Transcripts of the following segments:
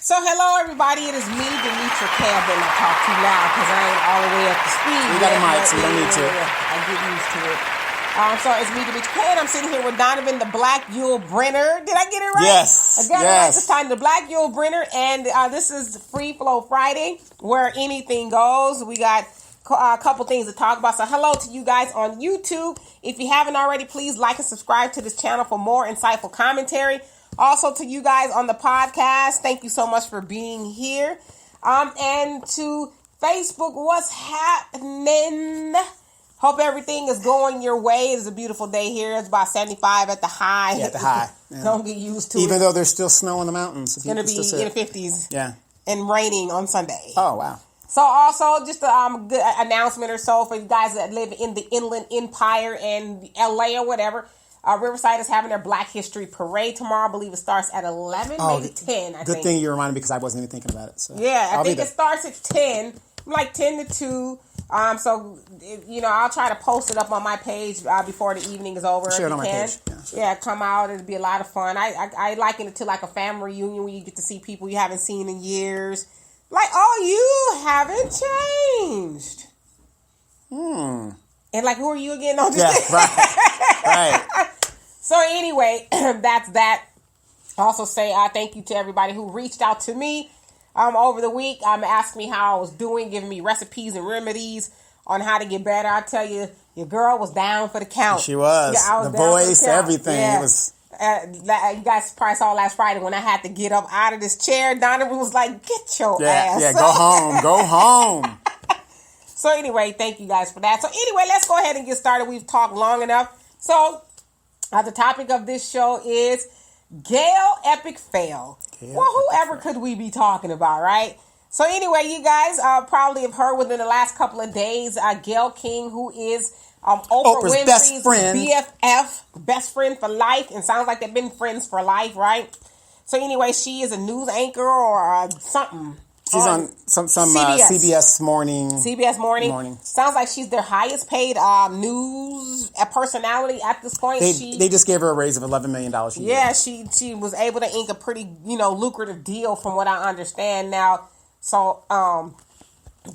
So hello everybody, it is me, Denitra Cabin. I talk too loud because I ain't all the way up to speed. You got a mic, so you don't need to. I get used to it. So it's me, Denitra Cabin. I'm sitting here with Donovan, the Black Yule Brenner. Did I get it right? Yes. I got it right this time, the Black Yule Brenner. And this is Free Flow Friday, where anything goes. We got a couple things to talk about. So hello to you guys on YouTube. If you haven't already, please like and subscribe to this channel for more insightful commentary. Also to you guys on the podcast, thank you so much for being here. And to Facebook, what's happening? Hope everything is going your way. It is a beautiful day here. It's about 75 at the high. Yeah, at the high. Yeah. Don't get used to it. Even though there's still snow in the mountains. It's going to be in the 50s. Yeah. And raining on Sunday. Oh, wow. So also, just a good announcement or so for you guys that live in the Inland Empire and LA or whatever. Riverside is having their Black History Parade tomorrow. I believe it starts at 11, maybe 10, I think. Good thing you reminded me because I wasn't even thinking about it. So yeah, I think it starts at 10, like 10 to 2. So, I'll try to post it up on my page before the evening is over. Share it on my page. Yeah, come out. It'll be a lot of fun. I liken it to like a family reunion where you get to see people you haven't seen in years. Like, oh, you haven't changed. And like, who are you again? No, right. So anyway, that's that. Also say thank you to everybody who reached out to me over the week. Asking me how I was doing, giving me recipes and remedies on how to get better. I tell you, your girl was down for the count. She was. Yeah, the voice, everything. Yeah. It was. You guys probably saw last Friday when I had to get up out of this chair. Donovan was like, "Get your ass." Yeah, go home. So anyway, thank you guys for that. So anyway, let's go ahead and get started. We've talked long enough. So the topic of this show is Gayle epic fail. Whoever could we be talking about, right? So anyway, you guys probably have heard within the last couple of days, Gayle King, who is Oprah's Winfrey's best friend. BFF, best friend for life, and sounds like they've been friends for life, right? So anyway, she is a news anchor or something. She's on some CBS Morning. CBS Morning. Sounds like she's their highest paid news personality at this point. They just gave her a raise of $11 million a year. Yeah, she was able to ink a pretty lucrative deal from what I understand now. So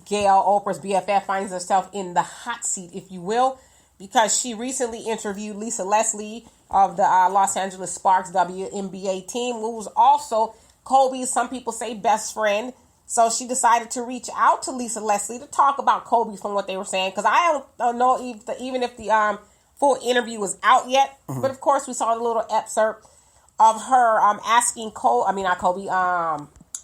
Gayle, Oprah's BFF, finds herself in the hot seat, if you will, because she recently interviewed Lisa Leslie of the Los Angeles Sparks WNBA team, who was also Kobe's, some people say, best friend. So she decided to reach out to Lisa Leslie to talk about Kobe from what they were saying. Because I don't know even if the full interview was out yet. Mm-hmm. But of course, we saw a little excerpt of her asking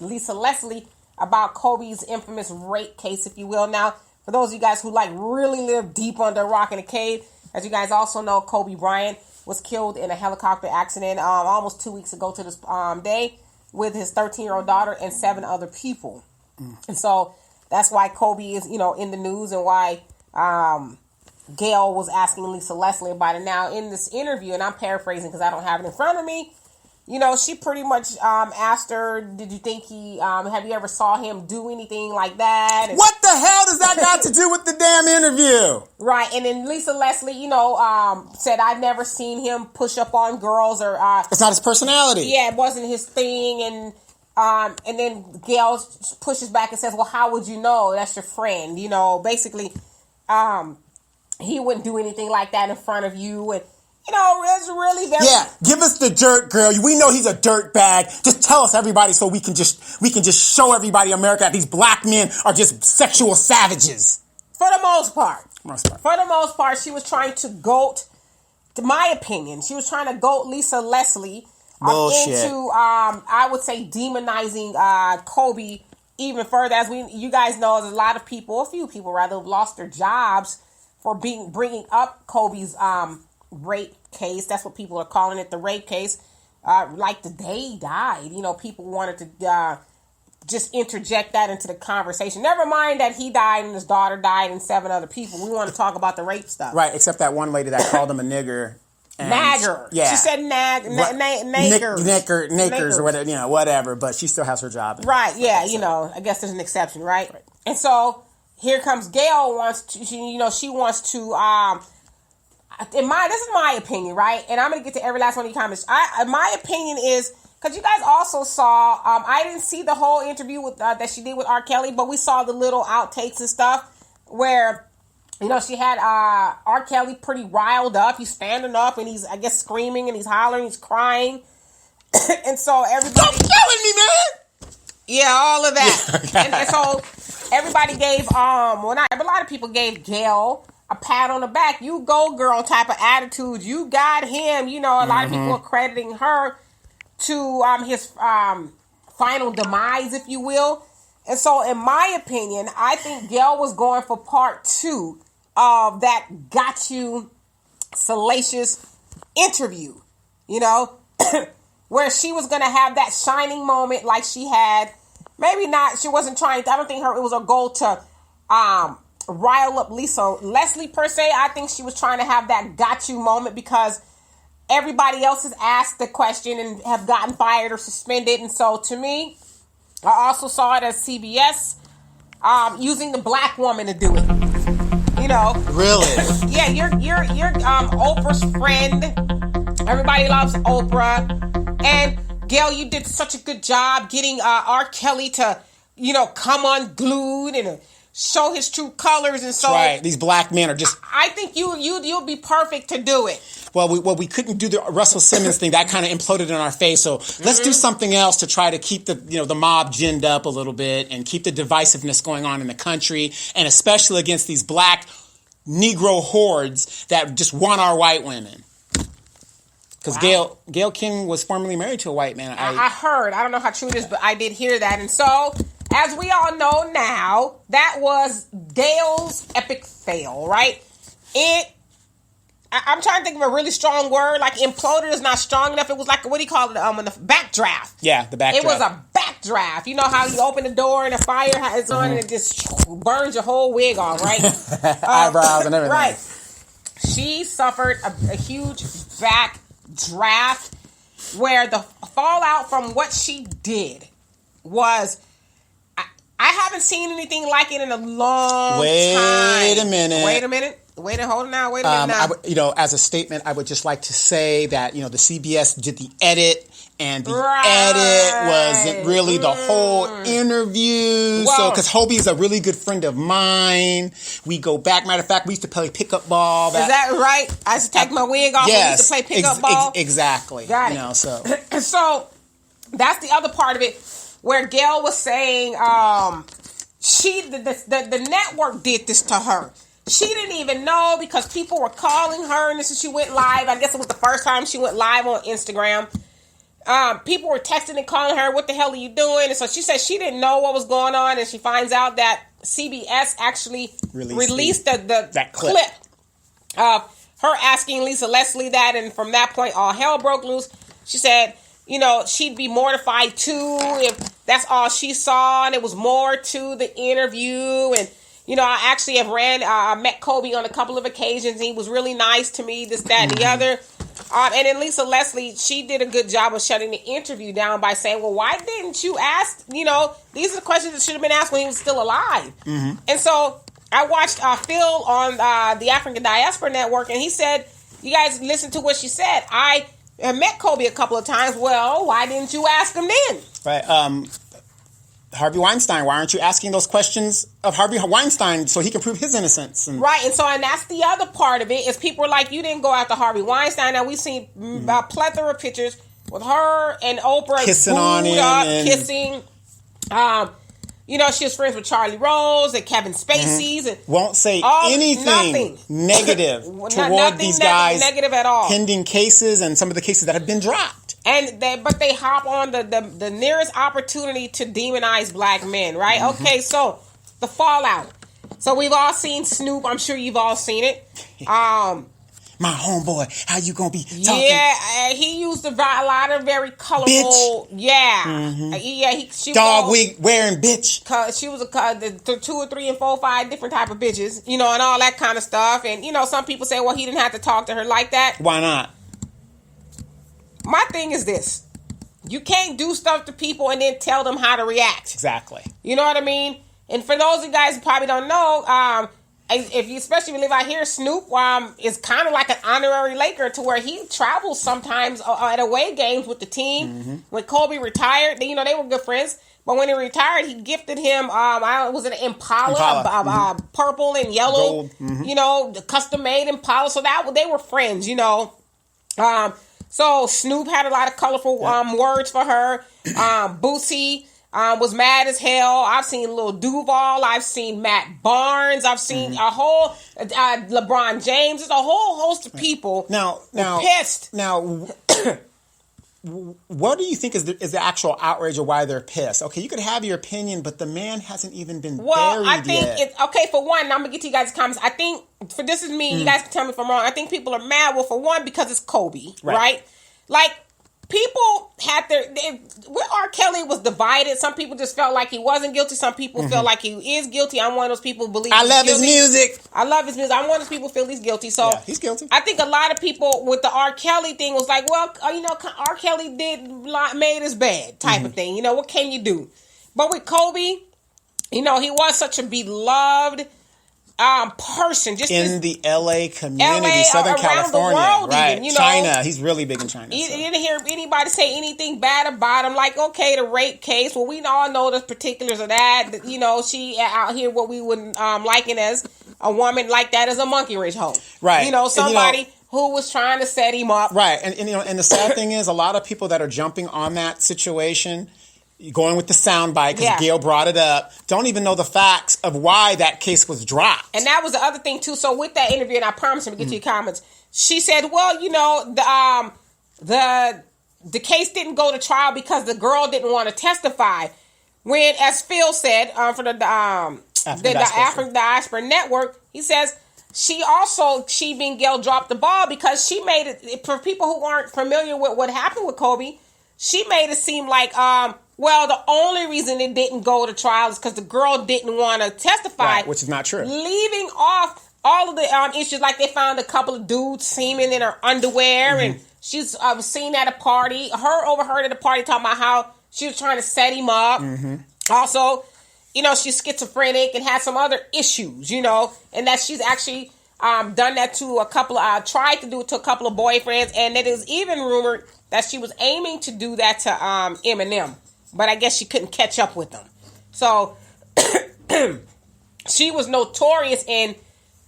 Lisa Leslie about Kobe's infamous rape case, if you will. Now, for those of you guys who really live deep under a rock in a cave, as you guys also know, Kobe Bryant was killed in a helicopter accident almost 2 weeks ago to this day, with his 13-year-old daughter and 7 other people. And so that's why Kobe is, in the news, and why Gayle was asking Lisa Leslie about it. Now, in this interview, and I'm paraphrasing because I don't have it in front of me, she pretty much asked her, did you think have you ever saw him do anything like that? And what the hell does that got to do with the damn interview? Right, and then Lisa Leslie, said, I've never seen him push up on girls or... it's not his personality. Yeah, it wasn't his thing, and then Gayle pushes back and says, well, how would you know? That's your friend. Basically, he wouldn't do anything like that in front of you, and it's really very... Yeah, give us the dirt, girl. We know he's a dirt bag. Just tell us, everybody, so we can just show everybody in America that these black men are just sexual savages. For the most part. For the most part, she was trying to goat, to my opinion, Lisa Leslie into, I would say, demonizing Kobe even further. As you guys know, there's a few people rather, have lost their jobs for bringing up Kobe's rape case. That's what people are calling it, the rape case. Like the day he died, people wanted to just interject that into the conversation. Never mind that he died and his daughter died and 7 other people. We want to talk about the rape stuff. Right, except that one lady that called him a nigger. Nagger. Yeah. She said niggers or whatever, but she still has her job. Right, yeah, I guess there's an exception, right? And so here comes Gayle she wants to this is my opinion, right? And I'm going to get to every last one of your comments. My opinion is because you guys also saw, I didn't see the whole interview with that she did with R. Kelly, but we saw the little outtakes and stuff where, you know, she had R. Kelly pretty riled up. He's standing up and he's, I guess, screaming and he's hollering, he's crying. And so everybody... Stop killing me, man! Yeah, all of that. And so everybody gave, a lot of people gave Gayle a pat on the back. You go, girl type of attitude. You got him. You know, a lot of people are crediting her to his final demise, if you will. And so, in my opinion, I think Gayle was going for part 2 of that got you salacious interview, you know, where she was going to have that shining moment like she had. Maybe not. She wasn't trying. I don't think it was her goal to rile up Lisa Leslie per se. I think she was trying to have that got you moment because everybody else has asked the question and have gotten fired or suspended. And so, to me, I also saw it as CBS using the black woman to do it. You know, really? Yeah, you're Oprah's friend. Everybody loves Oprah, and Gayle, you did such a good job getting R. Kelly to, you know, come unglued and show his true colors. And so, right, these black men are just. I think you'll be perfect to do it. Well, we couldn't do the Russell Simmons thing. That kind of imploded in our face. So let's do something else to try to keep the mob ginned up a little bit and keep the divisiveness going on in the country, and especially against these black Negro hordes that just want our white women. Because Gayle King was formerly married to a white man. I heard. I don't know how true it is, but I did hear that. And so, as we all know now, that was Gayle's epic fail, right? I'm trying to think of a really strong word. Like, imploded is not strong enough. It was like, what do you call it? In the backdraft. Yeah, the backdraft. It was a backdraft. You know how you open the door and the fire is on and it just burns your whole wig off, right? Eyebrows and everything. Right. She suffered a huge backdraft where the fallout from what she did was... I haven't seen anything like it in a long time. Wait a minute. Hold on now. Wait a minute now. As a statement, I would just like to say that, the CBS did the edit, and the edit wasn't really the whole interview. Whoa. So, because Hobie's a really good friend of mine. We go back. Matter of fact, we used to play pickup ball. Is that right? I used to take my wig off. Yes, we used to play pickup ball. Exactly. Got it. So, that's the other part of it. Where Gayle was saying, the network did this to her. She didn't even know because people were calling her, and she went live. I guess it was the first time she went live on Instagram. People were texting and calling her, "What the hell are you doing?" And so she said she didn't know what was going on, and she finds out that CBS actually released that clip of her asking Lisa Leslie that, and from that point, all hell broke loose. She said, she'd be mortified too if that's all she saw, and it was more to the interview. And, I actually have met Kobe on a couple of occasions. He was really nice to me, this, that, and the other. And then Lisa Leslie, she did a good job of shutting the interview down by saying, well, why didn't you ask, these are the questions that should have been asked when he was still alive. Mm-hmm. And so I watched Phil on the African Diaspora Network, and he said, you guys listen to what she said. I met Kobe a couple of times. Well, why didn't you ask him then? Right. Harvey Weinstein, why aren't you asking those questions of Harvey Weinstein so he can prove his innocence? Right. And that's the other part of it is people are like, you didn't go after Harvey Weinstein. Now, we've seen a plethora of pictures with her and Oprah kissing on him. Kissing. She was friends with Charlie Rose and Kevin Spacey's. And won't say anything negative toward these guys. Negative at all. Pending cases and some of the cases that have been dropped. But they hop on the nearest opportunity to demonize black men, right? Mm-hmm. Okay, so the fallout. So we've all seen Snoop. I'm sure you've all seen it. My homeboy, how you gonna be talking? Yeah, he used a lot of very colorful. Bitch. Yeah, mm-hmm. She dog wig wearing bitch. Cause she was the 2 or 3 and 4 or 5 different type of bitches, and all that kind of stuff. And some people say, well, he didn't have to talk to her like that. Why not? My thing is this: you can't do stuff to people and then tell them how to react. Exactly. You know what I mean? And for those of you guys who probably don't know, if you especially live out here, Snoop is kind of like an honorary Laker to where he travels sometimes at away games with the team. Mm-hmm. When Kobe retired, they were good friends. But when he retired, he gifted him, was it an Impala. Purple and yellow, the custom-made Impala. So they were friends, So Snoop had a lot of colorful words for her. Boosie was mad as hell. I've seen Lil Duval. I've seen Matt Barnes. I've seen a whole LeBron James. There's a whole host of people now pissed. Now, what do you think is the actual outrage or why they're pissed? Okay, you could have your opinion, but the man hasn't even been buried I think yet. Okay, for one, I'm going to get to you guys' comments. I think, this is me, you guys can tell me if I'm wrong. I think people are mad, well, for one, because it's Kobe, right? Like, people had with R. Kelly was divided. Some people just felt like he wasn't guilty. Some people felt like he is guilty. I'm one of those people who believe I love his music. I love his music. I'm one of those people who feel he's guilty. So he's guilty. I think a lot of people with the R. Kelly thing was like, well, R. Kelly made his bed type of thing. What can you do? But with Kobe, he was such a beloved person, just in the LA community, Southern California, world, right? Even, China, he's really big in China. You didn't hear anybody say anything bad about him. Like, okay, the rape case. Well, we all know the particulars of that. She out here what we would liken as a woman like that as a monkey wrench hoe, right? Somebody who was trying to set him up, right? And the sad thing is, a lot of people that are jumping on that situation, going with the soundbite because Gayle brought it up, don't even know the facts of why that case was dropped. And that was the other thing too. So with that interview, and I promise I'm gonna get to your comments, she said, well, the case didn't go to trial because the girl didn't want to testify. When, as Phil said, for the African Diaspora Network, he says she being Gayle dropped the ball because she made it, for people who aren't familiar with what happened with Kobe, she made it seem like well, the only reason it didn't go to trial is because the girl didn't want to testify. Right, which is not true. Leaving off all of the issues, like they found a couple of dudes semen in her underwear, and she's seen at a party. Overheard at a party talking about how she was trying to set him up. Also, she's schizophrenic and has some other issues, and that she's actually done that to a couple of, tried to do it to a couple of boyfriends, and it is even rumored that she was aiming to do that to Eminem. But I guess she couldn't catch up with them. So she was notorious in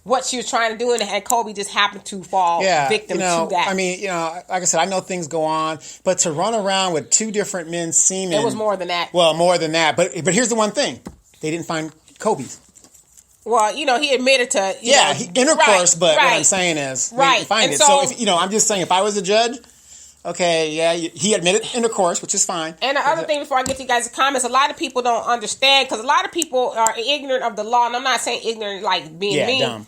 what she was trying to do, and Kobe just happened to fall victim to that. I mean, like I said, I know things go on, but to run around with two different men's semen, it was more than that. Well, more than that. But here's the one thing: they didn't find Kobe's. Well, he admitted to intercourse, but what I'm saying is they didn't find it. So if, I'm just saying, if I was a judge. Okay, he admitted intercourse, which is fine. And the other thing, before I get to you guys' comments, a lot of people don't understand, because a lot of people are ignorant of the law, and I'm not saying ignorant like being mean. Dumb,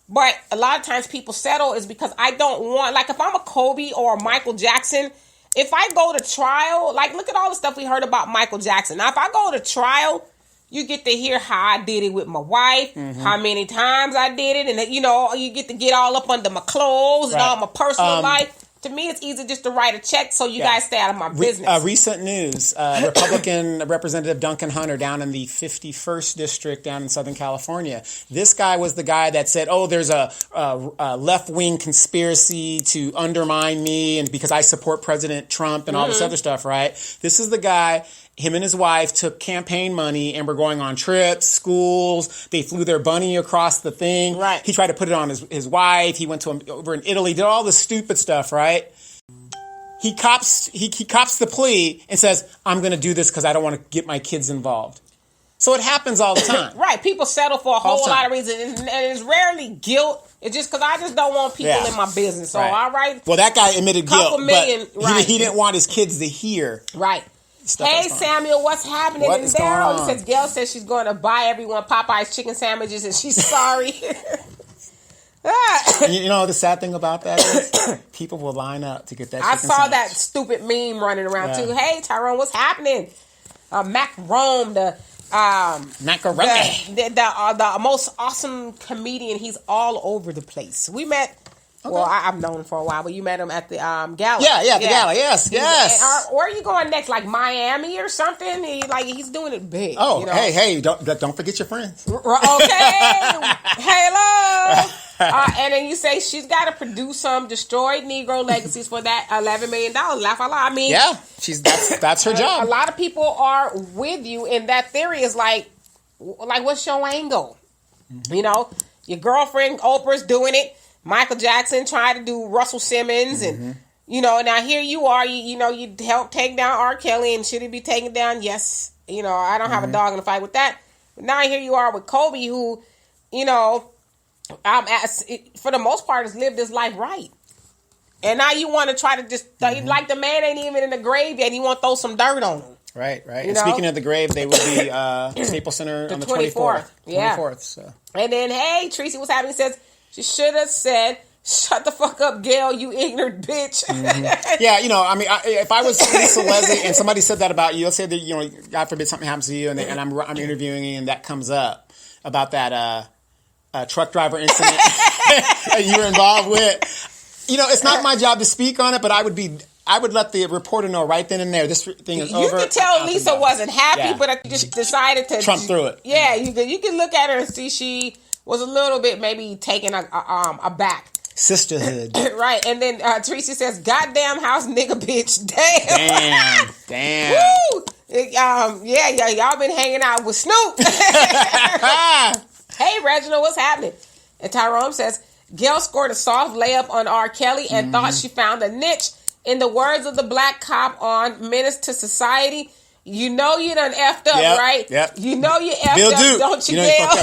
but a lot of times people settle is because I don't want, like if I'm a Kobe or a Michael Jackson, if I go to trial, like look at all the stuff we heard about Michael Jackson. Now, if I go to trial, you get to hear how I did it with my wife, how many times I did it, and you get to get all up under my clothes and all my personal life. To me, it's easy just to write a check so you guys stay out of my business. Recent news, Republican Representative Duncan Hunter down in the 51st District down in Southern California. This guy was the guy that said, there's a left-wing conspiracy to undermine me and because I support President Trump and all this other stuff, right? This is the guy. Him and his wife took campaign money and were going on trips, schools. They flew their bunny across the thing. Right. He tried to put it on his wife. He went to him over in Italy, did all this stupid stuff, right? He cops the plea and says, I'm going to do this because I don't want to get my kids involved. So it happens all the time. Right. People settle for a whole lot of reasons. And it's rarely guilt. It's just because I just don't want people in my business. So, all right. Well, that guy admitted guilt, but he didn't want his kids to hear. Right. Hey, Samuel, what's happening in Daryl? He says, Gayle says she's going to buy everyone Popeye's chicken sandwiches and she's sorry. The sad thing about that is people will line up to get that chicken sandwich. That stupid meme running around too. Hey, Tyrone, what's happening? Mac Rome, the most awesome comedian. He's all over the place. We met Well, I've known him for a while, but you met him at the gala. Yeah, the gala. Yes. Where are you going next? Like Miami or something? He's doing it big. Oh, hey, don't forget your friends. Okay. Hello. And then you say she's got to produce some destroyed Negro legacies for that $11 million. Laugh a lot. I mean, yeah, that's her job. A lot of people are with you, and that theory is like what's your angle? Mm-hmm. Your girlfriend Oprah's doing it. Michael Jackson tried to do Russell Simmons, and now here you are. You helped take down R. Kelly, and should he be taken down? Yes. I don't have a dog in the fight with that. But now here you are with Kobe, who, for the most part, has lived his life right. And now you want to try to just, like the man ain't even in the grave yet. You want to throw some dirt on him. Right. And speaking of the grave, they will be Staples Center on the 24th. Yeah. 24th. So. And then, hey, Tracy, what's happening? Says she should have said, "Shut the fuck up, Gayle, you ignorant bitch." Mm-hmm. Yeah, if I was Lisa Leslie and somebody said that about you, let's say that God forbid something happens to you, and I'm interviewing you, and that comes up about that truck driver incident that you were involved with. It's not my job to speak on it, but I would let the reporter know right then and there. This thing is over. You could tell Lisa wasn't happy, but I just decided to trump through it. Yeah, you can look at her and see she was a little bit maybe taken aback. Sisterhood. Right. And then Tracy says, "Goddamn house nigga bitch." Damn. Woo! Yeah, y'all been hanging out with Snoop. Hey, Reginald, what's happening? And Tyrone says, Gayle scored a soft layup on R. Kelly and thought she found a niche. In the words of the black cop on Menace to Society, you know you done effed up, right? Yep. You know you effed Bill up, Duke. don't you, Gayle?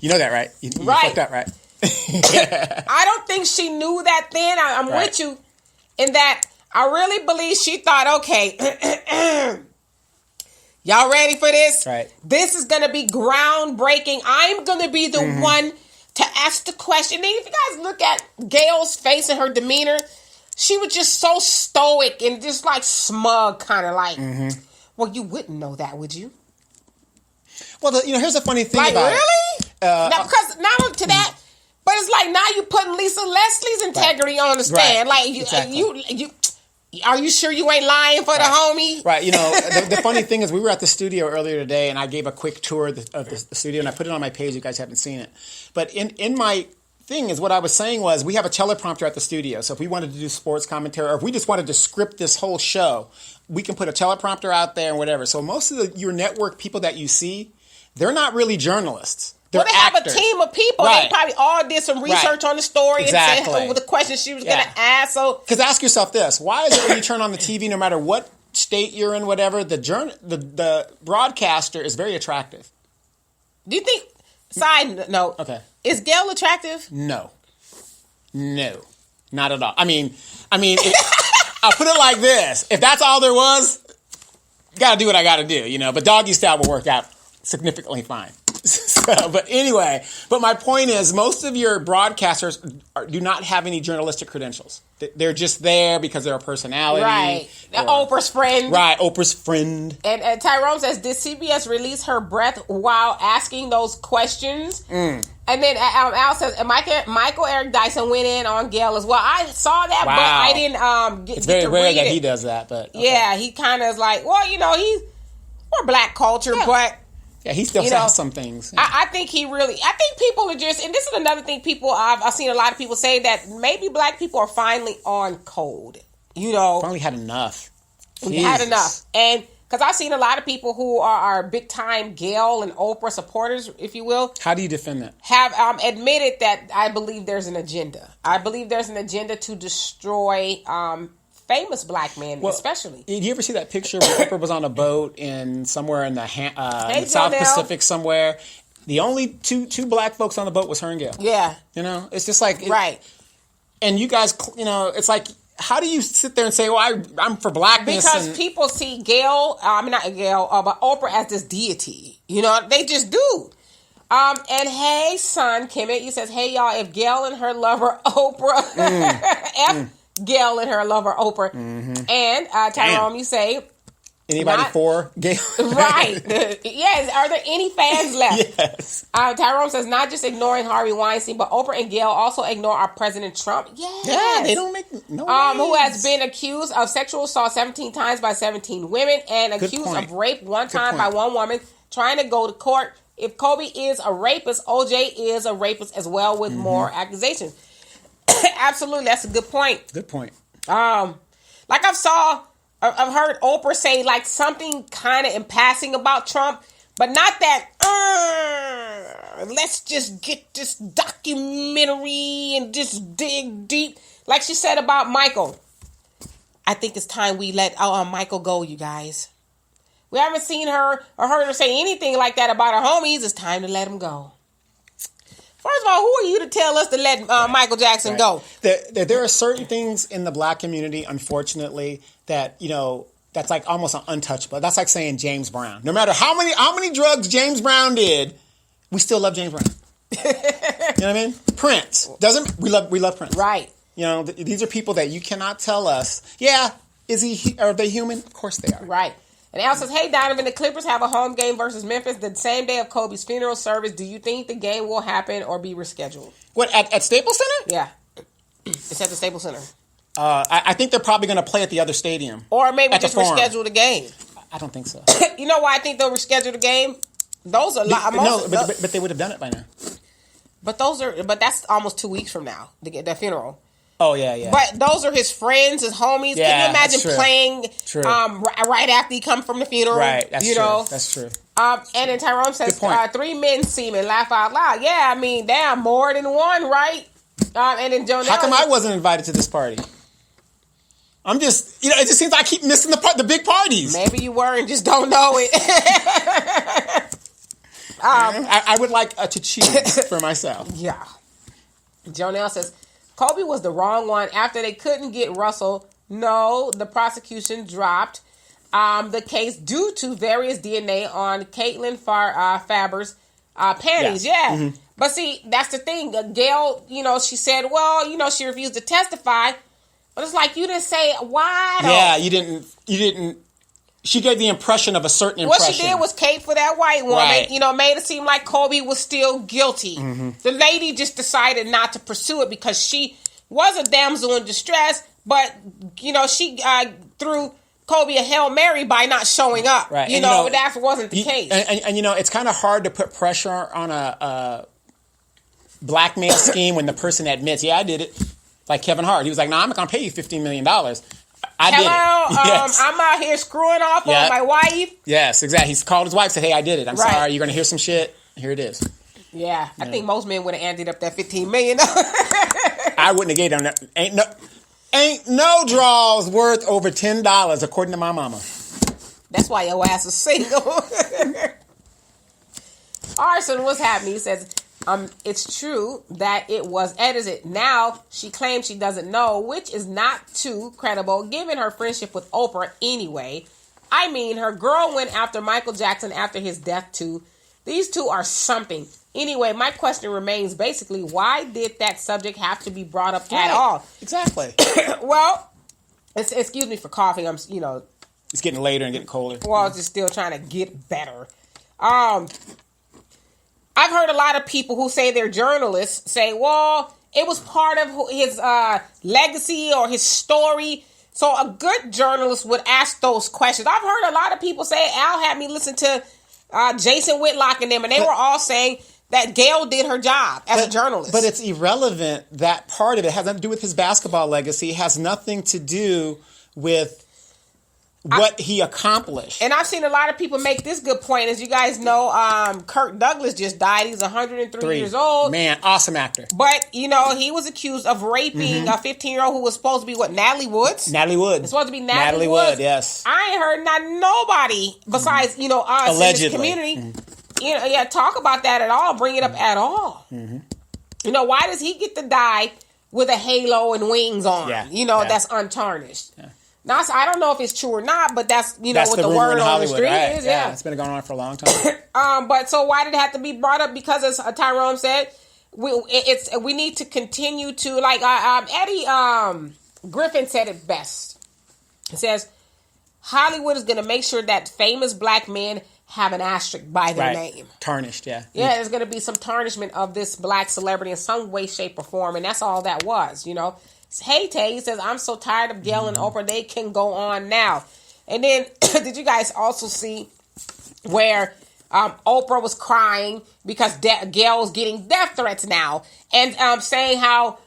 You know that, right? You fucked up, right? I don't think she knew that then. I'm with you in that I really believe she thought, okay, y'all ready for this? Right. This is going to be groundbreaking. I'm going to be the one to ask the question. And if you guys look at Gayle's face and her demeanor, she was just so stoic and just like smug, kind of like, well, you wouldn't know that, would you? Well, here's the funny thing about really? it. Because not only to that, but it's like now you putting Lisa Leslie's integrity on the stand. Like you are you sure you ain't lying for the homie? Right. The funny thing is we were at the studio earlier today, and I gave a quick tour of the studio, and I put it on my page. You guys haven't seen it, but in my thing is what I was saying was we have a teleprompter at the studio. So if we wanted to do sports commentary, or if we just wanted to script this whole show, we can put a teleprompter out there and whatever. So most of your network people that you see, they're not really journalists. They're they have actors. a team of people. Right. They probably all did some research on the story and said the questions she was going to ask. So, because ask yourself this: why is it when you turn on the TV, no matter what state you're in, whatever, the broadcaster is very attractive? Do you think? Side note. Okay. Is Gayle attractive? No, not at all. I mean, I'll put it like this: if that's all there was, got to do what I got to do, But doggy style will work out significantly fine. But anyway, my point is, most of your broadcasters do not have any journalistic credentials. They're just there because they're a personality. Right. Oprah's friend. Right, Oprah's friend. And Tyrone says, did CBS release her breath while asking those questions? And then Al says, and Michael Eric Dyson went in on Gayle as well. I saw that, but I didn't get It's very to rare read that it. he does that. But okay. Yeah, he kind of is like, well, he's more black culture, but... Yeah, he still has some things. Yeah. I think people are just, and this is another thing I've seen a lot of people say that maybe black people are finally on code. Finally had enough. We've had enough. And because I've seen a lot of people who are big time Gayle and Oprah supporters, if you will. How do you defend that? Have admitted that I believe there's an agenda. I believe there's an agenda to destroy famous black men, especially. Did you ever see that picture where Oprah was on a boat somewhere in the South Pacific somewhere? The only two black folks on the boat was her and Gayle. Yeah. It's just like... Right. And you guys, it's like, how do you sit there and say, well, I'm for blackness? Because people see Gayle, not Gayle, but Oprah as this deity. They just do. And hey, son, Kemet, you says, hey, y'all, if Gayle and her lover Oprah... Gayle and her lover Oprah. And Tyrone, you say, Anybody for Gayle? Right. Yes. Are there any fans left? Yes. Tyrone says, not just ignoring Harvey Weinstein, but Oprah and Gayle also ignore our President Trump. Yes. Yeah, they don't make no who has been accused of sexual assault 17 times by 17 women and accused of rape one time by one woman, trying to go to court. If Kobe is a rapist, OJ is a rapist as well, with more accusations. Absolutely. That's a good point. Good point. Like I've heard Oprah say like something kind of in passing about Trump, but not that, let's just get this documentary and just dig deep. Like she said about Michael. I think it's time we let Michael go, you guys. We haven't seen her or heard her say anything like that about her homies. It's time to let him go. First of all, who are you to tell us to let Michael Jackson go? There are certain things in the black community, unfortunately, that, that's like almost untouchable. That's like saying James Brown. No matter how many drugs James Brown did, we still love James Brown. You know what I mean? Prince. We love Prince. Right. These are people that you cannot tell us, are they human? Of course they are. Right. And Al says, hey, Donovan, the Clippers have a home game versus Memphis the same day of Kobe's funeral service. Do you think the game will happen or be rescheduled? What, at Staples Center? Yeah. It's at the Staples Center. I think they're probably going to play at the other stadium. Or maybe just reschedule the game. I don't think so. You know why I think they'll reschedule the game? Those are but they would have done it by now. But that's almost 2 weeks from now, the funeral. Oh, yeah. But those are his friends, his homies. Yeah, can you imagine playing right after he come from the funeral? Right, that's true. That's true. And then Tyrone says, 3 men seeming, laugh out loud. Yeah, I mean, damn, more than one, right? And then Jonelle. How come I wasn't invited to this party? I'm just, it just seems like I keep missing the big parties. Maybe you were and just don't know it. I would like to choose for myself. Yeah. Jonelle says, Kobe was the wrong one. After they couldn't get Russell, no, the prosecution dropped the case due to various DNA on Caitlin Faber's panties. Yeah. Mm-hmm. But see, that's the thing. Gayle, she said, well, she refused to testify. But it's like, you didn't say why. Yeah, you didn't. She gave the impression of a certain impression. What she did was cape for that white woman. Right. Made it seem like Kobe was still guilty. Mm-hmm. The lady just decided not to pursue it because she was a damsel in distress, but, she threw Kobe a Hail Mary by not showing up. Right. That wasn't the case. And it's kind of hard to put pressure on a blackmail scheme when the person admits, I did it. Like Kevin Hart. He was like, no, I'm not going to pay you $15 million. Yes. I'm out here screwing off on my wife. Yes, exactly. He's called his wife, said, hey, I did it. I'm sorry. You're going to hear some shit. Here it is. Yeah. I think most men would have ended up that $15 million. I wouldn't have gave them that. Ain't no draws worth over $10, according to my mama. That's why your ass is single. All right, so what's happening? He says, it's true that it was edited. Now she claims she doesn't know, which is not too credible given her friendship with Oprah anyway. I mean, her girl went after Michael Jackson after his death too. These two are something. Anyway, my question remains basically, why did that subject have to be brought up at all? Exactly. Well, excuse me for coughing. It's getting later and getting colder. Well, it's just still trying to get better. I've heard a lot of people who say they're journalists say, well, it was part of his legacy or his story. So a good journalist would ask those questions. I've heard a lot of people say, Al had me listen to Jason Whitlock and them, and they were all saying that Gayle did her job as a journalist. But it's irrelevant. That part of it has nothing to do with his basketball legacy. It has nothing to do with what he accomplished. And I've seen a lot of people make this good point. As you guys know, Kirk Douglas just died. He's 103 years old. Man, awesome actor. But, he was accused of raping a 15-year-old who was supposed to be, Natalie Woods? Natalie Woods. It's supposed to be Natalie Woods. Yes. I ain't heard nobody besides, us allegedly in this community, talk about that at all, bring it up at all. Mm-hmm. Why does he get to die with a halo and wings on? That's untarnished. Yeah. Now, I don't know if it's true or not, but that's what the word on the street is. Yeah, it's been going on for a long time. But so why did it have to be brought up? Because as Tyrone said, we need to continue to Eddie Griffin said it best. He says, Hollywood is going to make sure that famous black men have an asterisk by their name. Tarnished, yeah. Yeah, there's going to be some tarnishment of this black celebrity in some way, shape, or form, and that's all that was, you know. Hey, Tay, he says, I'm so tired of Gayle and Oprah. They can go on now. And then, did you guys also see where Oprah was crying because Gayle was getting death threats now, and saying how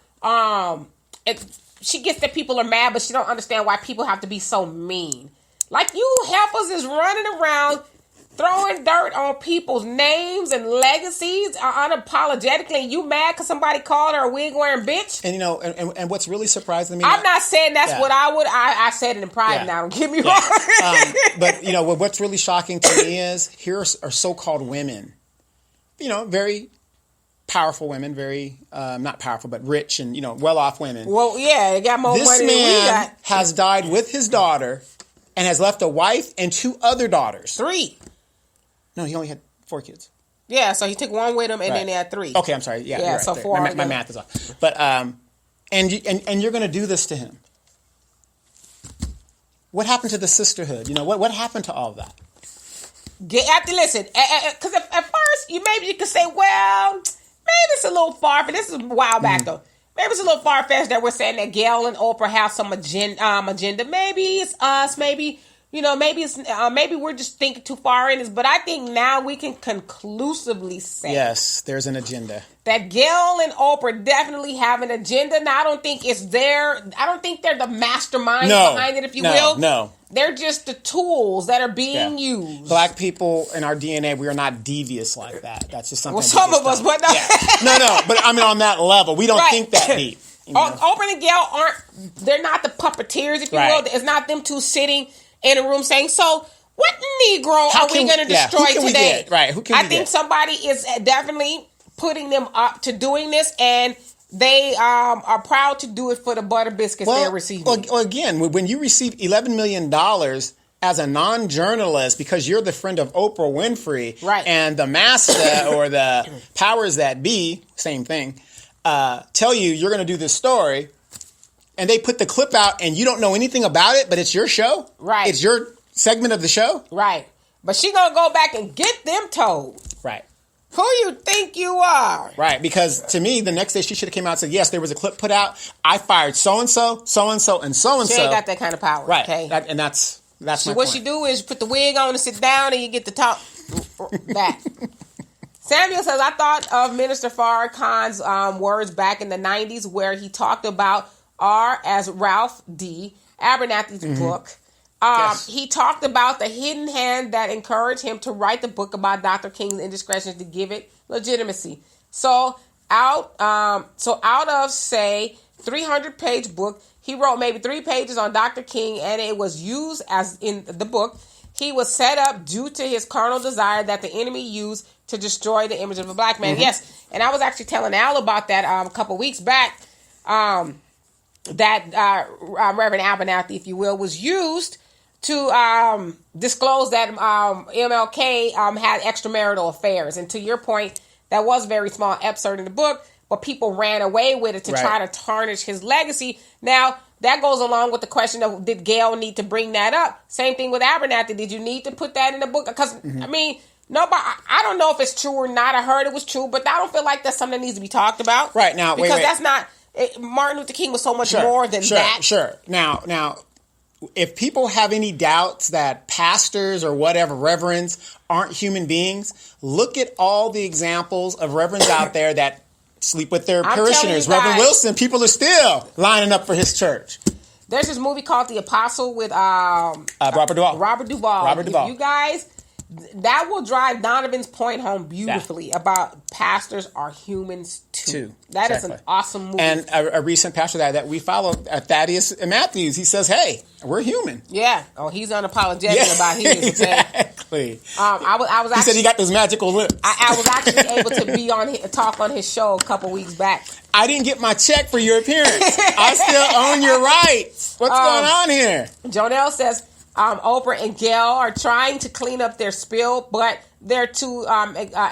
she gets that people are mad, but she don't understand why people have to be so mean. Like, you heifers is running around throwing dirt on people's names and legacies unapologetically, and you mad because somebody called her a wig-wearing bitch? And, you know, and what's really surprising to me... I'm not saying that's what I would... I said it in private now, don't get me wrong. But, you know, what's really shocking to me is here are so-called women, you know, very powerful women, very, not powerful, but rich and, you know, well-off women. Well, yeah, they got more money than we got. This man has died with his daughter and has left a wife and 2 other daughters. 3. No, he only had 4 kids. Yeah, so he took 1 with him, and then they had 3. Okay, I'm sorry. Yeah, so right. 4. My math is off. But and you're going to do this to him. What happened to the sisterhood? You know, what happened to all of that? Listen, because at first you could say, well, maybe it's a little far, but this is a while back though. Maybe it's a little far fetched that we're saying that Gayle and Oprah have some agenda. Maybe it's us. Maybe. You know, maybe it's maybe we're just thinking too far in this, but I think now we can conclusively say yes, there's an agenda. That Gayle and Oprah definitely have an agenda. Now, I don't think they're the masterminds behind it, if you will. No, they're just the tools that are being used. Black people in our DNA, we are not devious like that. That's just something. Well, some of us, but no. But I mean, on that level, we don't think that deep. You know? Oprah and Gayle they're not the puppeteers, if you will. It's not them two sitting in a room saying, so what Negro are we going to destroy today? Who can we I think somebody is definitely putting them up to doing this, and they are proud to do it for the butter biscuits they're receiving. Well, again, when you receive $11 million as a non-journalist because you're the friend of Oprah Winfrey, and the master or the powers that be, same thing, tell you you're going to do this story, and they put the clip out, and you don't know anything about it, but it's your show? Right. It's your segment of the show? Right. But she going to go back and get them told. Right. Who you think you are? Right, because to me, the next day she should have came out and said, yes, there was a clip put out. I fired so-and-so, so-and-so, and so-and-so. She ain't got that kind of power. Right. Okay? And that's my point. What she do is put the wig on and sit down, and you get to talk back. Samuel says, I thought of Minister Farrakhan's words back in the 90s where he talked about R as Ralph D. Abernathy's book. He talked about the hidden hand that encouraged him to write the book about Dr. King's indiscretions to give it legitimacy. So out of, say, 300-page book, he wrote maybe 3 pages on Dr. King, and it was used as in the book. He was set up due to his carnal desire that the enemy used to destroy the image of a black man. Yes, and I was actually telling Al about that a couple weeks back. That Reverend Abernathy, if you will, was used to disclose that MLK had extramarital affairs. And to your point, that was a very small excerpt in the book, but people ran away with it to try to tarnish his legacy. Now, that goes along with the question of, did Gayle need to bring that up? Same thing with Abernathy. Did you need to put that in the book? Because, I mean, nobody, I don't know if it's true or not. I heard it was true, but I don't feel like that's something that needs to be talked about. Right, now, because that's not... Martin Luther King was so much more than that. Sure. Now, if people have any doubts that pastors or whatever, reverends, aren't human beings, look at all the examples of reverends out there that sleep with their parishioners. Reverend Wilson, people are still lining up for his church. There's this movie called The Apostle with Robert Duvall. Robert Duvall. You guys... That will drive Donovan's point home beautifully about pastors are humans too. That is an awesome movie. And a recent pastor that we follow, Thaddeus Matthews, he says, hey, we're human. Yeah. Oh, he's unapologetic about his. Exactly. I was actually, he said he got those magical lips. I was actually able to be talk on his show a couple weeks back. I didn't get my check for your appearance. I still own your rights. What's going on here? Jonelle says, Oprah and Gayle are trying to clean up their spill, but they're too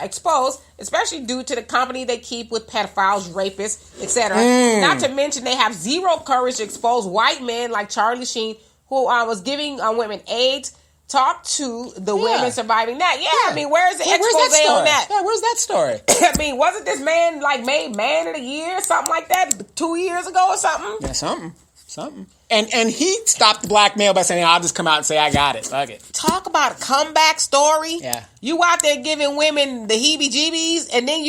exposed, especially due to the company they keep with pedophiles, rapists, etc. Not to mention they have zero courage to expose white men like Charlie Sheen, who was giving women AIDS talked to the women surviving that. Yeah, I mean, where's the expose on that? Yeah, where's that story? I mean, wasn't this man like made Man of the Year, something like that, 2 years ago or something? Yeah, something. And he stopped the blackmail by saying, I'll just come out and say I got it. Fuck it. Talk about a comeback story. Yeah. You out there giving women the heebie-jeebies, and then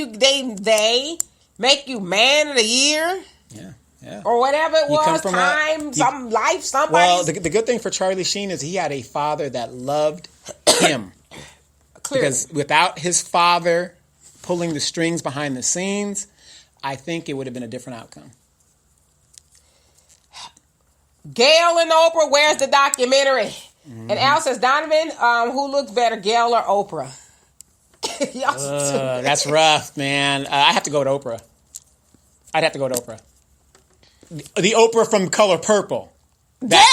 they make you Man of the Year. Yeah. Yeah. Or whatever it was, life, somebody. Well, the good thing for Charlie Sheen is he had a father that loved him. Clearly. Because without his father pulling the strings behind the scenes, I think it would have been a different outcome. Gayle and Oprah, where's the documentary? And Al says, Donovan, who looks better, Gayle or Oprah? That's rough, man. I have to go with Oprah. I'd have to go with Oprah. The Oprah from Color Purple. That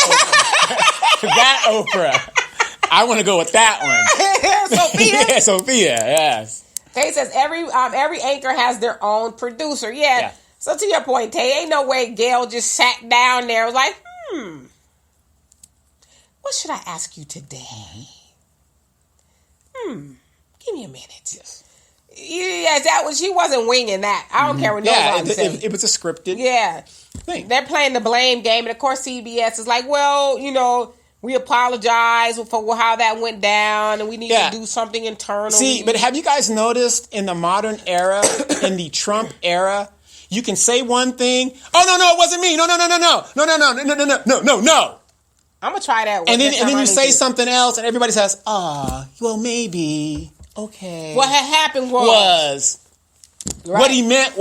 Oprah. That Oprah. I want to go with that one. Sophia? Yeah, Sophia, yes. Tay says every anchor has their own producer. Yeah. So to your point, Tay, ain't no way Gayle just sat down there and was like, what should I ask you today? Give me a minute. Yes. Yeah, that was, she wasn't winging that. I don't care what nobody says. It was a scripted thing. They're playing the blame game, and of course CBS is like, well, we apologize for how that went down, and we need to do something internal. See, but have you guys noticed in the modern era, in the Trump era, you can say one thing. Oh no, it wasn't me. No. I'm gonna try that. And then you say something else, and everybody says, well, maybe. Okay. What had happened was what he meant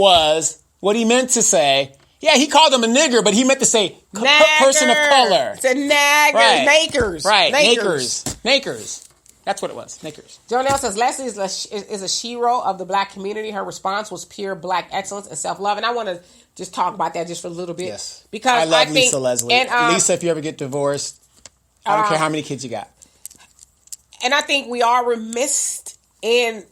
to say. Yeah, he called him a nigger, but he meant to say person of color. It's a nagger. Nakers. Right. Nakers. That's what it was. Nakers. Jonelle says Leslie is a shero of the black community. Her response was pure black excellence and self-love. And I want to just talk about that just for a little bit. Yes. Because I love Lisa Leslie. And, Lisa, if you ever get divorced, I don't care how many kids you got. And I think we are remiss in,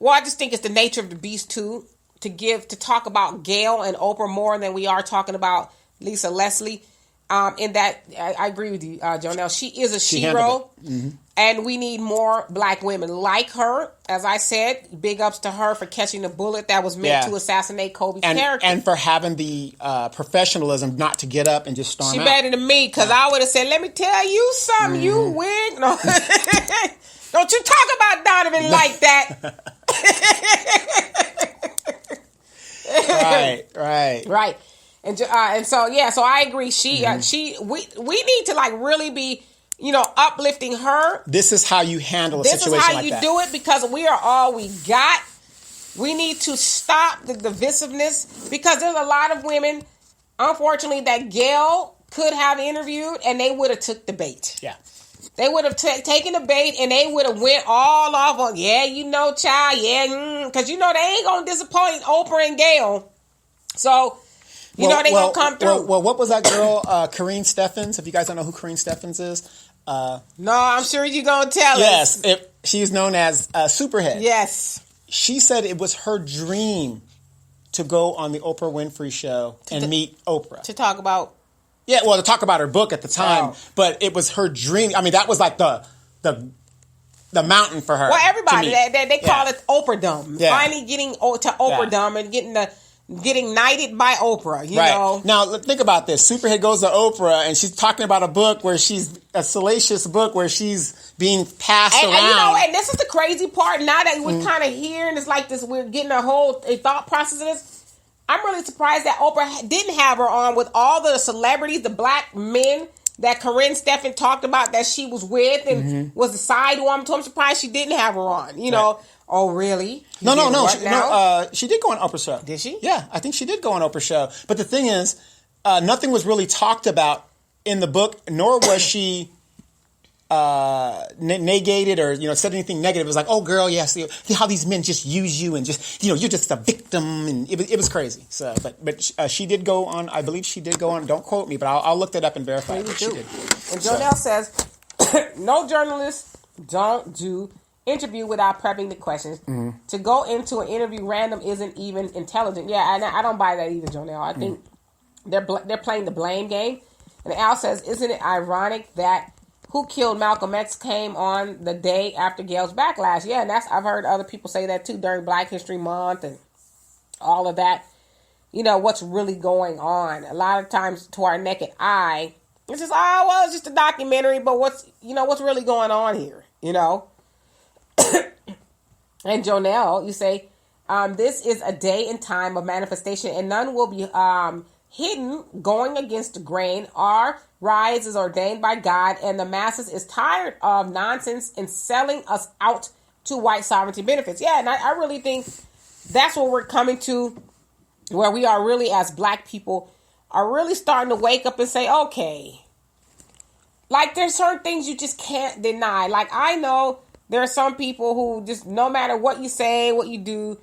I just think it's the nature of the beast too, to talk about Gayle and Oprah more than we are talking about Lisa Leslie. In that, I agree with you, Jonelle. She is a shero, and we need more black women like her. As I said, big ups to her for catching the bullet that was meant to assassinate Kobe's character. And for having the professionalism not to get up and just storm out. She better than me, because I would have said, let me tell you something, you wig. No. Don't you talk about Donovan like that. Right. And so I agree. We need to like really be, uplifting her. This is how you handle a situation like that. This is how you do it, because we are all we got. We need to stop the divisiveness, because there's a lot of women, unfortunately, that Gayle could have interviewed and they would have took the bait. Yeah. They would have taken the bait and they would have went all off on, child, because they ain't going to disappoint Oprah and Gayle. So, they going to come through. Well, what was that girl, Karine Steffens? If you guys don't know who Karine Steffens is. No, I'm sure you're going to tell us. Yes, she's known as Superhead. Yes. She said it was her dream to go on the Oprah Winfrey Show and meet Oprah. To talk about... Yeah, well, to talk about her book at the time, but it was her dream. I mean, that was like the mountain for her. Well, everybody, they call it Oprah-dom. Yeah. Finally getting to Oprah-dom and getting knighted by Oprah, you know. Now, think about this. Superhead goes to Oprah, and she's talking about a book where she's a salacious book where she's being passed around. And this is the crazy part. Now that we're kind of hearing, it's like this, we're getting a thought process of this. I'm really surprised that Oprah didn't have her on with all the celebrities, the black men that Karine Steffens talked about that she was with and was a side woman. So I'm surprised she didn't have her on. You know, oh really? No. She did go on Oprah's show. Did she? Yeah, I think she did go on Oprah's show. But the thing is, nothing was really talked about in the book, nor was she negated or said anything negative. It was like, oh girl, see how these men just use you and just you're just a victim, and it was crazy. So, but she did go on. I believe she did go on. Don't quote me, but I'll look that up and verify it. She did. And Jonelle says, no journalists don't do interview without prepping the questions. To go into an interview random isn't even intelligent. Yeah, I don't buy that either, Jonelle. I think they're playing the blame game. And Al says, isn't it ironic that Who Killed Malcolm X came on the day after Gayle's backlash? Yeah, and I've heard other people say that too during Black History Month and all of that. You know, what's really going on. A lot of times to our naked eye, it's just, oh, well, it's just a documentary, but what's really going on here, you know? And Jonelle, you say, this is a day and time of manifestation, and none will be hidden, going against the grain. Our rise is ordained by God, and the masses is tired of nonsense and selling us out to white sovereignty benefits. Yeah, and I really think that's what we're coming to, where we are really, as Black people, are really starting to wake up and say, okay, like there's certain things you just can't deny. Like I know there are some people who just, no matter what you say, what you do,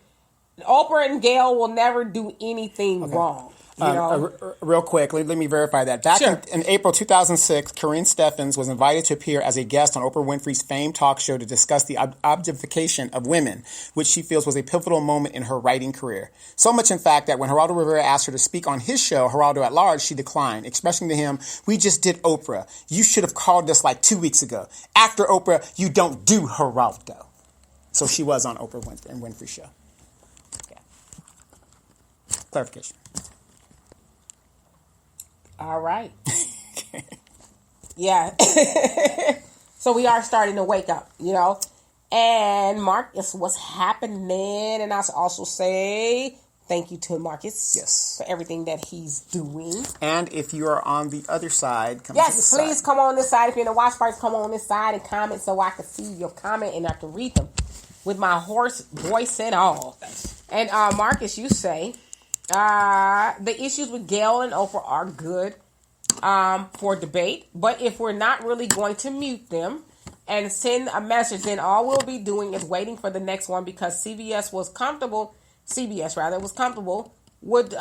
Oprah and Gayle will never do anything wrong. You know? Real quick, let me verify that. Back in April 2006, Corinne Steffens was invited to appear as a guest on Oprah Winfrey's famed talk show to discuss the objectification of women, which she feels was a pivotal moment in her writing career. So much, in fact, that when Geraldo Rivera asked her to speak on his show, Geraldo at Large, she declined, expressing to him, "We just did Oprah. You should have called us like 2 weeks ago. After Oprah, you don't do Geraldo." So she was on Oprah Winfrey's show. Okay. Clarification. All right. Yeah. So we are starting to wake up, you know. And Marcus, what's happening? And I also say thank you to Marcus for everything that he's doing. And if you are on the other side, come please come on this side. If you're in the watch party, come on this side and comment so I can see your comment and I can read them with my hoarse voice and all. And Marcus, you say the issues with Gayle and Oprah are good for debate, but if we're not really going to mute them and send a message, then all we'll be doing is waiting for the next one, because CBS was comfortable with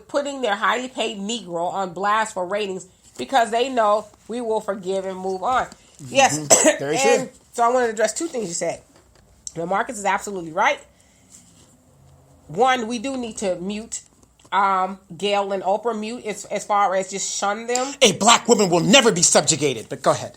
putting their highly paid Negro on blast for ratings because they know we will forgive and move on. Mm-hmm. Yes. Very true. So I want to address two things you said. Now, Marcus is absolutely right. One, we do need to mute Gayle and Oprah, mute as far as just shun them. A Black woman will never be subjugated, but go ahead.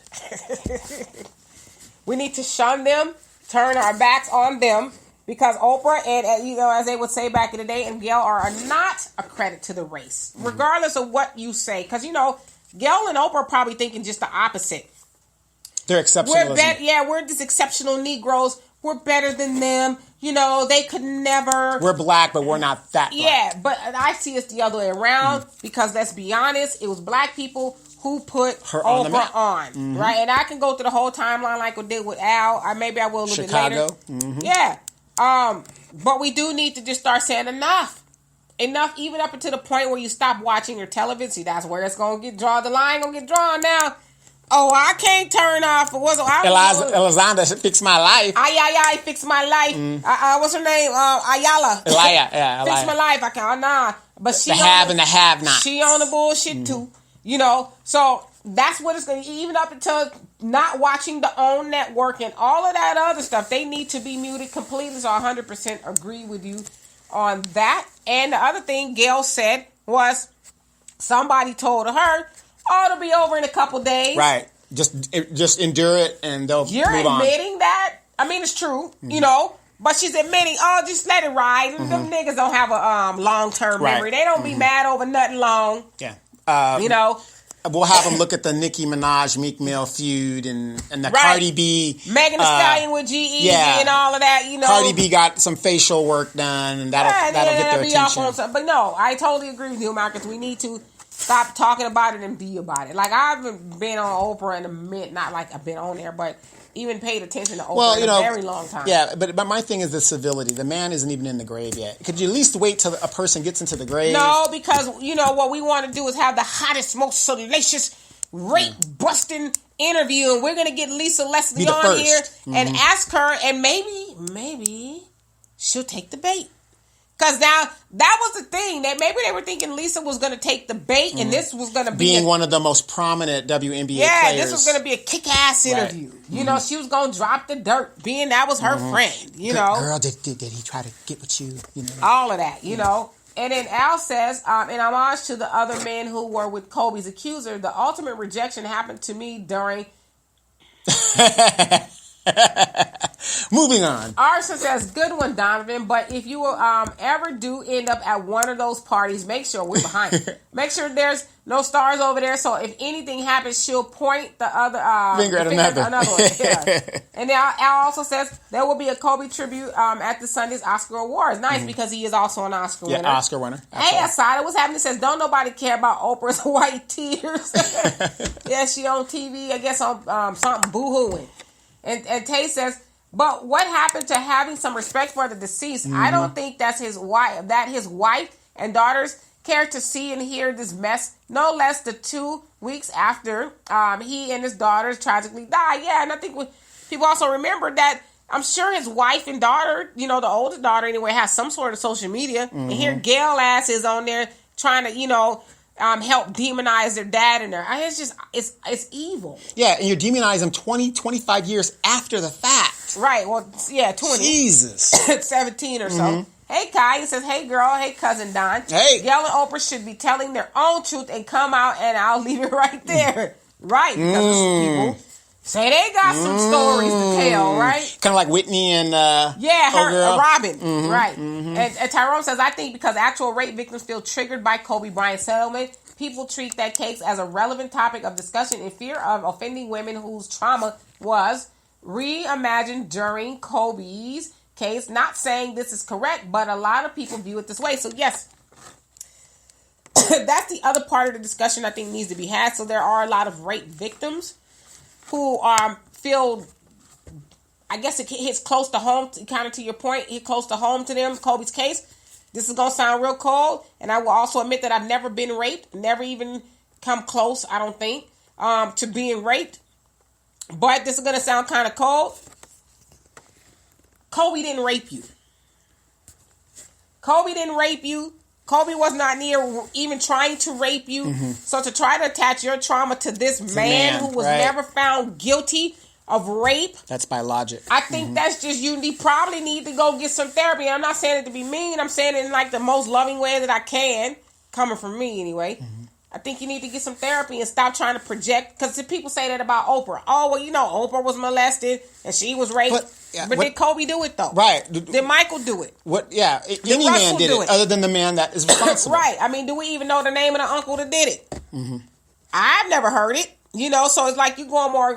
We need to shun them, turn our backs on them, because Oprah and, as they would say back in the day, and Gayle are not a credit to the race, regardless of what you say. Because, Gayle and Oprah are probably thinking just the opposite. They're exceptional. We're just exceptional Negroes. We're better than them. They could never. We're Black, but we're not that Black. Yeah, but I see it's the other way around, because let's be honest, it was Black people who put her Oprah on, right? And I can go through the whole timeline like we did with Al. Maybe I will a little bit later. Mm-hmm. Yeah. But we do need to just start saying enough, even up until the point where you stop watching your television. See, that's where it's going to get drawn. The line going to get drawn now. Oh, I can't turn off. Elizonda fixed my life. Ay, fixed my life. What's her name? Ayala. Elia. Fixed my life. I can't. Nah. But she the have and the have not. She on the bullshit too. So that's what it's going to, even up until not watching the OWN network and all of that other stuff. They need to be muted completely. So I 100% agree with you on that. And the other thing Gayle said was somebody told her, it'll be over in a couple days. Right. Just endure it and they'll You're move on. admitting that? I mean, it's true, but she's admitting, just let it ride. Them niggas don't have a long-term memory. They don't be mad over nothing long. Yeah. We'll have them look at the Nicki Minaj Meek Mill feud and the Cardi B, Megan Thee Stallion with GE and all of that. Cardi B got some facial work done, and that'll get their attention. But no, I totally agree with you, Marcus. We need to stop talking about it and be about it. Like, I haven't been on Oprah in a minute, not like I've been on there, but even paid attention to Oprah in a very long time. Yeah, but my thing is the civility. The man isn't even in the grave yet. Could you at least wait till a person gets into the grave? No, because, what we want to do is have the hottest, most salacious, rape-busting interview, and we're going to get Lisa Leslie on here and ask her, and maybe she'll take the bait. Because now, that was the thing, that maybe they were thinking Lisa was going to take the bait, and this was going to be... Being one of the most prominent WNBA players. Yeah, this was going to be a kick-ass interview. Right. She was going to drop the dirt, being that was her friend, Girl, did he try to get with you? All of that, And then Al says, in homage to the other men who were with Kobe's accuser, the ultimate rejection happened to me during... Moving on. Arson says, good one, Donovan, but if you will ever do end up at one of those parties, make sure we're behind. Make sure there's no stars over there, so if anything happens, she'll point the other finger at another one. Yeah. And then Al also says there will be a Kobe tribute at the Sunday's Oscar Awards. Nice, because he is also an Oscar winner. Yeah, Oscar winner. Absolutely. Hey, Asada, what's happening? It says, don't nobody care about Oprah's white tears. Yeah, she on TV, I guess, on something boo-hooing. And Tay says, but what happened to having some respect for the deceased? I don't think that's his wife. That his wife and daughters care to see and hear this mess. No less than 2 weeks after he and his daughters tragically died. Yeah, and I think people also remember that. I'm sure his wife and daughter, the oldest daughter anyway, has some sort of social media. And here Gayle ass is on there trying to, help demonize their dad and their... It's just, it's evil. Yeah, and you demonize them 20, 25 years after the fact. Right, well, yeah, 20. Jesus. 17 or so. Hey, Kai, he says, hey, girl, hey, cousin Don. Hey. Gayle and Oprah should be telling their own truth and come out, and I'll leave it right there. Right, because people say they got some stories to tell, right? Kind of like Whitney and Robin, right. And Tyrone says, I think because actual rape victims feel triggered by Kobe Bryant's settlement, people treat that case as a relevant topic of discussion in fear of offending women whose trauma was reimagined during Kobe's case. Not saying this is correct, but a lot of people view it this way. So yes, that's the other part of the discussion I think needs to be had. So there are a lot of rape victims who feel, I guess it hits close to home, kind of to your point, hit close to home to them, Kobe's case. This is going to sound real cold, and I will also admit that I've never been raped, never even come close, I don't think, to being raped. But this is going to sound kind of cold. Kobe didn't rape you. Kobe didn't rape you. Kobe was not near even trying to rape you. So to try to attach your trauma to this man who was never found guilty of rape. That's by logic. I think that's just, probably need to go get some therapy. I'm not saying it to be mean. I'm saying it in like the most loving way that I can. Coming from me anyway. I think you need to get some therapy and stop trying to project. Because people say that about Oprah. Oh, well, Oprah was molested and she was raped. But did Kobe do it though? Right. Did Michael do it? What? Yeah. Any man did it, other than the man that is responsible. Right. I mean, do we even know the name of the uncle that did it? I've never heard it. So it's like you going more.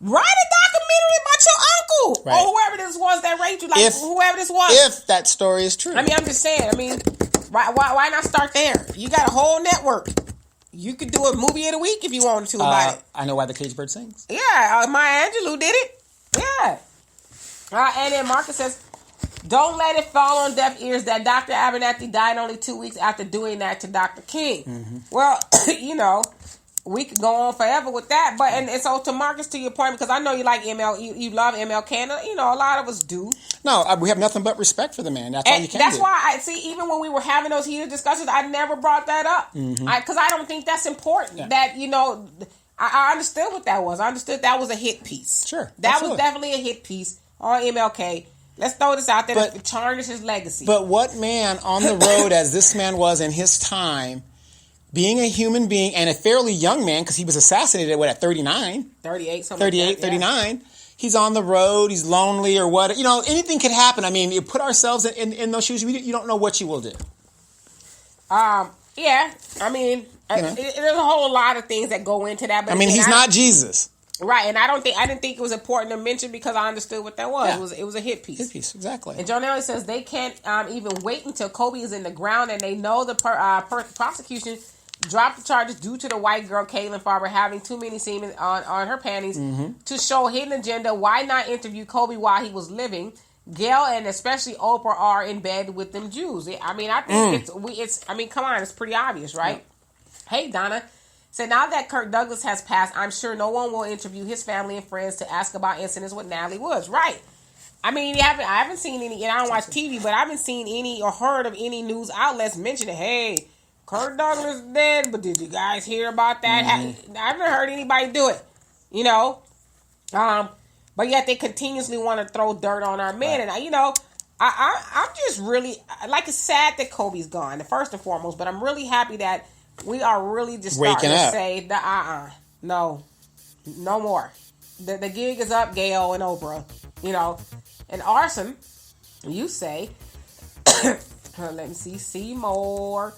Write a documentary about your uncle or whoever this was that raped you. Whoever this was. If that story is true. I mean, I'm just saying. I mean, why not start there? You got a whole network. You could do a movie of the week if you wanted to about it. I know why the caged bird sings. Yeah, Maya Angelou did it. Yeah. And then Marcus says, don't let it fall on deaf ears that Dr. Abernathy died only 2 weeks after doing that to Dr. King. Well, we could go on forever with that. But and so to Marcus, to your point, because I know you like ML, you love MLK, and a lot of us do. No, we have nothing but respect for the man. That's all you can do. That's why I see, even when we were having those heated discussions, I never brought that up. Because I don't think that's important. Yeah. That, I understood what that was. I understood that was a hit piece. Sure. That was definitely a hit piece on MLK. Let's throw this out there to tarnish his legacy. But what man on the road as this man was in his time, being a human being and a fairly young man, because he was assassinated at 39? 38, something 38, like that, 39. Yeah. He's on the road, he's lonely or what. Anything could happen. I mean, you put ourselves in those shoes, you don't know what you will do. Yeah, I mean, there's a whole lot of things that go into that. But he's not Jesus. Right, and I didn't think it was important to mention because I understood what that was. Yeah. It was a hit piece. Hit piece, exactly. And Jonelle says they can't even wait until Kobe is in the ground and they know the prosecution dropped the charges due to the white girl Caitlin Farber having too many semen on her panties to show hidden agenda. Why not interview Kobe while he was living? Gayle and especially Oprah are in bed with them Jews. I mean, I think it's. I mean, come on, it's pretty obvious, right? Yeah. Hey, Donna. So now that Kirk Douglas has passed, I'm sure no one will interview his family and friends to ask about incidents with Natalie Woods. Right. I mean, I haven't seen any, and I don't watch TV, but I haven't seen any or heard of any news outlets mentioning, hey, Kirk Douglas is dead, but did you guys hear about that? I haven't heard anybody do it, But yet they continuously want to throw dirt on our men. Right. And, I'm just really, like, it's sad that Kobe's gone, first and foremost, but I'm really happy that we are really just starting to say the no more. The gig is up, Gayle and Oprah, and Arson, you say, let me see more.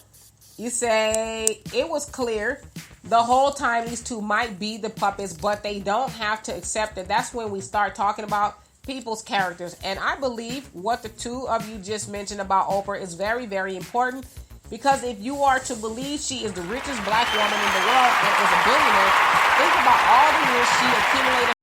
You say it was clear the whole time these two might be the puppets, but they don't have to accept it. That's when we start talking about people's characters. And I believe what the two of you just mentioned about Oprah is very, very important, because if you are to believe she is the richest black woman in the world and is a billionaire, think about all the years she accumulated